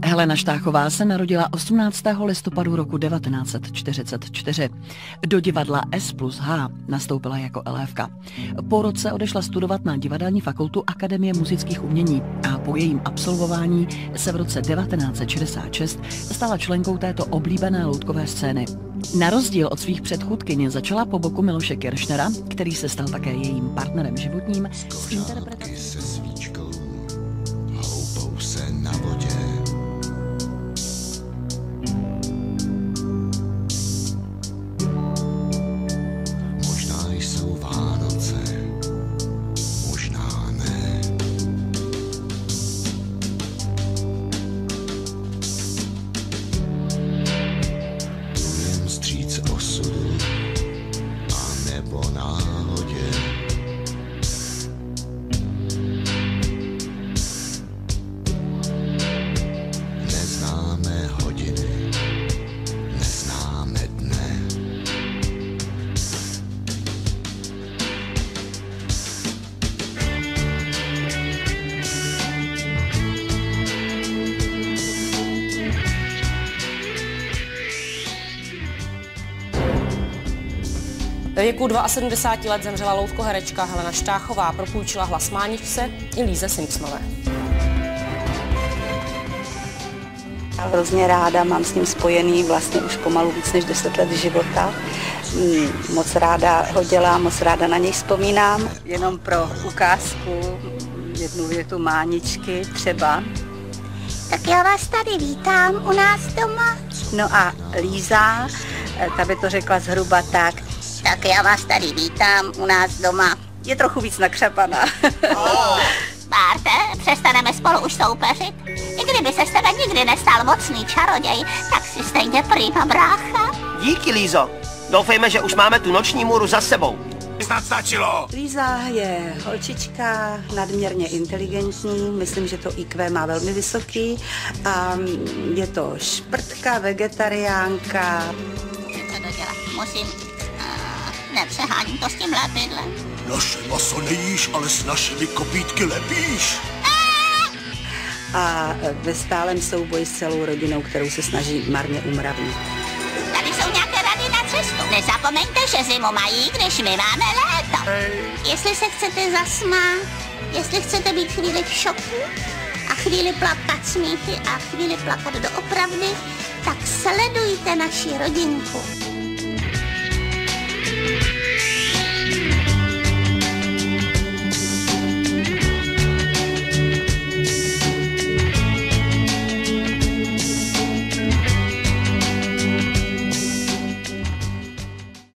Helena Štáchová se narodila 18. listopadu roku 1944. Do divadla S+H nastoupila jako elévka. Po roce odešla studovat na divadelní fakultu Akademie musických umění a po jejím absolvování se v roce 1966 stala členkou této oblíbené loutkové scény. Na rozdíl od svých předchůdkyň začala po boku Miloše Kiršnera, který se stal také jejím partnerem životním, s interpretací se svíčkou houpou se na vodě. Možná jsou Vánoce, možná ne. Plujem vstříc osudu a nebo náhodě. Neznáme hodiny, neznáme dne. Ve věku 72 let zemřela loutkoherečka Helena Štáchová, propůjčila hlas Máničce i Líze Simpsonové. Hrozně ráda, mám s ním spojený vlastně už pomalu víc než 10 let života. Moc ráda ho dělám, moc ráda na něj vzpomínám. Jenom pro ukázku jednu větu Máničky třeba. Tak já vás tady vítám u nás doma. No a Líza, ta by to řekla zhruba tak. Tak já vás tady vítám u nás doma. Je trochu víc nakřapaná. Bárte, přestaneme spolu už soupeřit. I kdyby se z tebe nikdy nestal mocný čaroděj, tak si stejně prýma brácha. Díky, Lízo. Doufejme, že už máme tu noční můru za sebou. Snad stačilo. Líza je holčička, nadměrně inteligentní, myslím, že to IQ má velmi vysoký. A je to šprtka, vegetariánka. Co to dělat? Musím... nepřeháním to s tím lepidlem. Naše maso nejíš, ale s našimi kopítky lepíš. A ve stálem souboji s celou rodinou, kterou se snaží marně umravnit. Tady jsou nějaké rady na cestu. Nezapomeňte, že zimu mají, když my máme léto. Jestli se chcete zasmát, jestli chcete být chvíli v šoku a chvíli plakat smíchy a chvíli plakat doopravdy, tak sledujte naši rodinku.